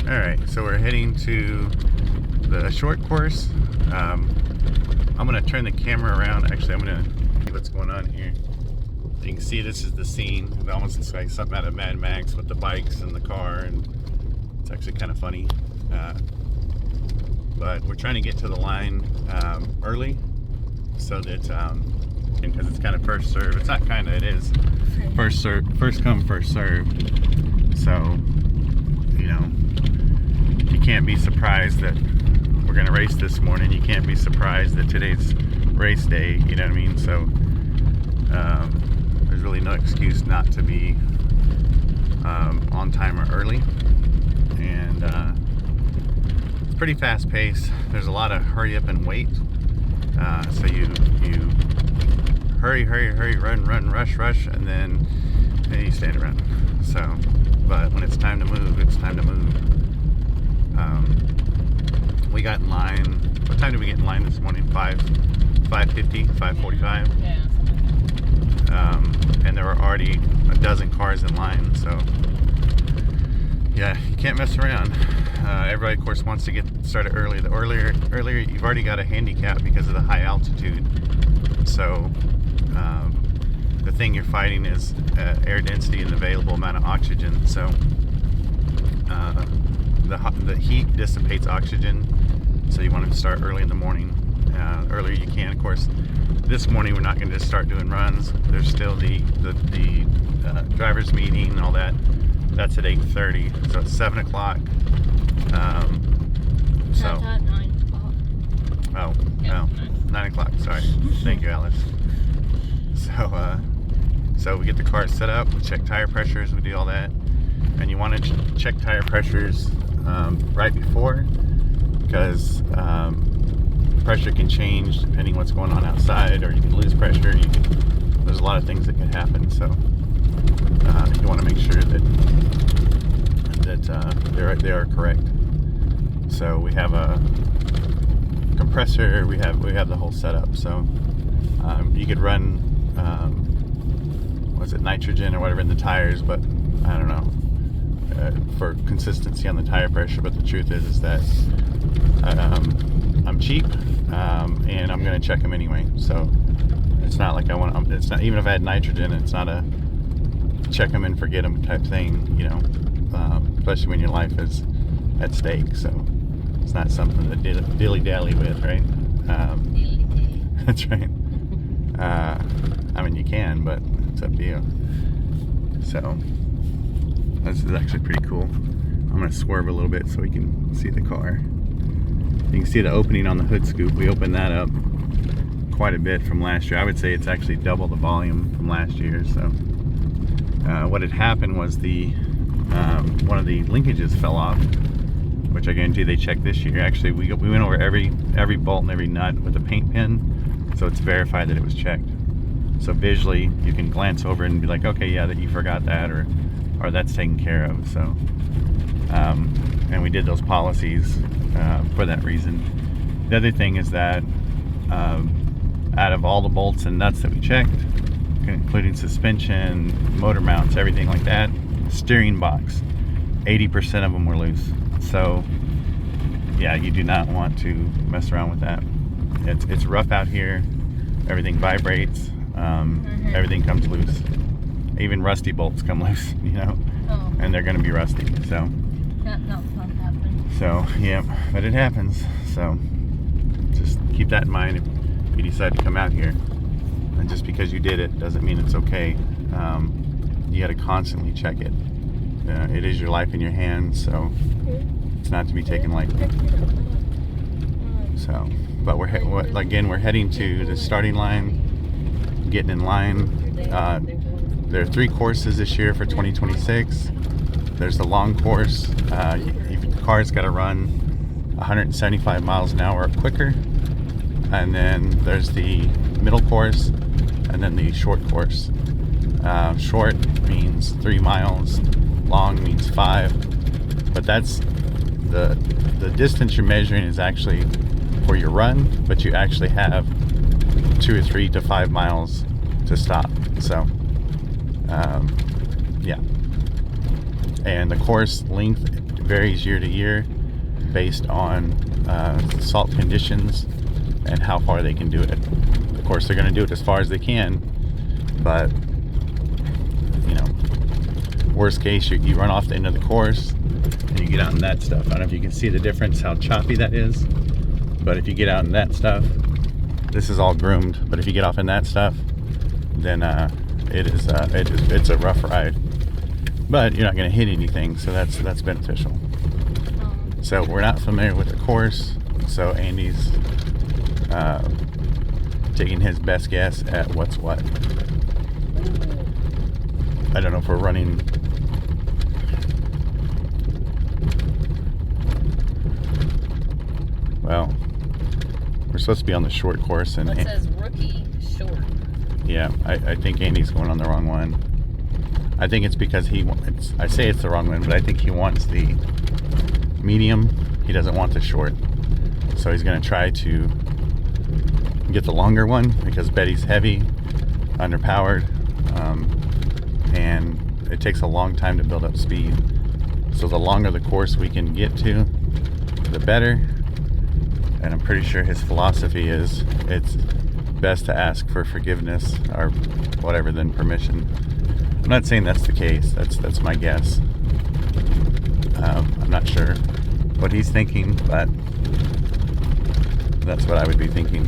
Alright, so we're heading to the short course. I'm going to turn the camera around. Actually, I'm going to see what's going on here. You can see this is the scene. It almost looks like something out of Mad Max with the bikes and the car, and it's actually kind of funny. But we're trying to get to the line early so that, because it's kind of first serve. It's not kind of, it is first serve, first come, first serve. So, you know, you can't be surprised that we're going to race this morning. You can't be surprised that today's race day, you know what I mean? So there's really no excuse not to be on time or early. And it's pretty fast paced. There's a lot of hurry up and wait. So you hurry, run, rush, and then you stand around. So, but when it's time to move, it's time to move. We got in line. What time did we get in line this morning? 5:50, 5:45. Yeah. And there were already a dozen cars in line. So, yeah, you can't mess around. Everybody, of course, wants to get started early. The earlier you've already got a handicap because of the high altitude. So, the thing you're fighting is air density and available amount of oxygen. So, the heat dissipates oxygen, so you want to start early in the morning. Earlier you can. Of course, this morning we're not going to just start doing runs. There's still the driver's meeting and all that. That's at 8:30, so it's 7 o'clock. That's at 9 o'clock. Oh, Yeah, 9 o'clock. Sorry. Thank you, Alice. So we get the car set up, we check tire pressures, we do all that. And you want to check tire pressures right before, because pressure can change depending what's going on outside, or you can lose pressure. There's a lot of things that can happen. So you want to make sure that they are correct. So we have a compressor. We have the whole setup. So you could run nitrogen or whatever in the tires, but I don't know. For consistency on the tire pressure, but the truth is that I'm cheap, and I'm going to check them anyway. So it's not like it's not, even if I had nitrogen, it's not a check them and forget them type thing, you know. Especially when your life is at stake. So it's not something to dilly dally with, right? That's right. I mean, you can, but it's up to you. So this is actually pretty cool. I'm going to swerve a little bit so we can see the car. You can see the opening on the hood scoop. We opened that up quite a bit from last year. I would say it's actually double the volume from last year. So what had happened was one of the linkages fell off, which I guarantee they checked this year. Actually, we went over every bolt and every nut with a paint pen, so it's verified that it was checked. So visually, you can glance over and be like, okay, yeah, that you forgot that, or that's taken care of. So, and we did those policies for that reason. The other thing is that out of all the bolts and nuts that we checked, including suspension, motor mounts, everything like that, steering box, 80% of them were loose. So, yeah, you do not want to mess around with that. It's rough out here. Everything vibrates. Everything comes loose. Even rusty bolts come loose, you know, and they're going to be rusty. So That's not happening. So yeah, but it happens. So just keep that in mind if you decide to come out here. And just because you did it doesn't mean it's okay. You got to constantly check it. It is your life in your hands, so it's not to be taken lightly. So, but we're heading to the starting line, getting in line. There are 3 courses this year for 2026. There's the long course. The car's got to run 175 miles an hour or quicker. And then there's the middle course, and then the short course. Short means 3 miles, long means 5. But that's the distance you're measuring is actually for your run, but you actually have 2 or 3 to 5 miles to stop. So yeah, and the course length varies year to year based on salt conditions and how far they can do it. Of course, they're going to do it as far as they can, but you know, worst case, you run off the end of the course and you get out in that stuff. I don't know if you can see the difference, how choppy that is, but if you get out in that stuff, this is all groomed, but if you get off in that stuff, then it's a rough ride. But you're not going to hit anything, so that's beneficial. So we're not familiar with the course, so Andy's taking his best guess at what's what. I don't know if we're running. Well, we're supposed to be on the short course, and It says rookie short. yeah, I think Andy's going on the wrong one. I think it's because I say it's the wrong one, but I think he wants the medium. He doesn't want the short. So he's going to try to get the longer one because Betty's heavy, underpowered, and it takes a long time to build up speed. So the longer the course we can get to, the better. And I'm pretty sure his philosophy is it's best to ask for forgiveness or whatever than permission. I'm not saying that's the case. That's my guess. I'm not sure what he's thinking, but that's what I would be thinking.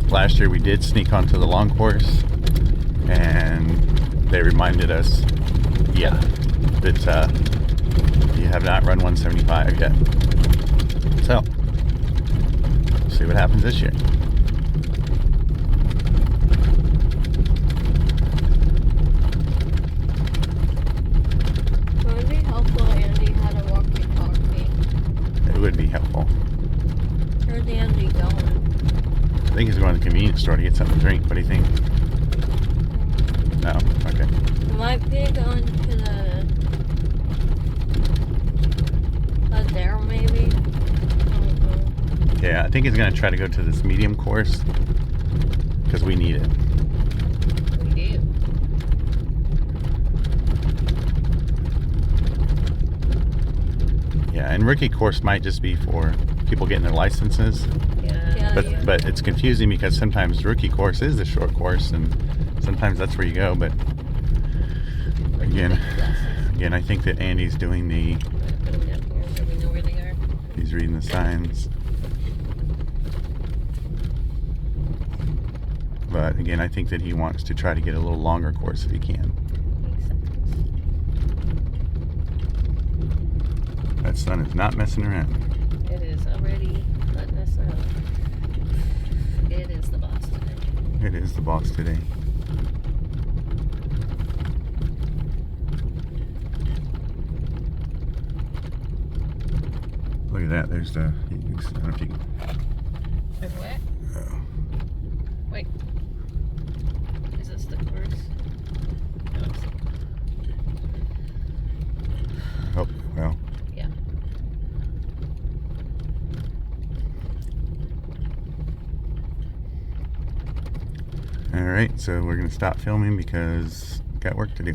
Last year we did sneak onto the long course, and they reminded us, yeah, that you have not run 175 yet. So, we'll see what happens this year. Would it be helpful if Andy had a walkie-talkie? It would be helpful. Where's Andy going? I think he's going to the convenience store to get something to drink. What do you think? No? Okay. He might be going to the there maybe. Yeah, I think he's going to try to go to this medium course because we need it. We do. Yeah, and rookie course might just be for people getting their licenses. Yeah. But it's confusing because sometimes rookie course is the short course, and sometimes that's where you go. But again, I think that Andy's doing the. Put them down here so we know where they are. He's reading the signs. But again, I think that he wants to try to get a little longer course if he can. Makes sense. That sun is not messing around. It is already letting us know. It is the boss today. It is the boss today. Look at that. There's the. I don't know if you can. There's what? Oh. Wait. Is this the course? No, it's the Oh, well. yeah. All right, so we're going to stop filming because got work to do.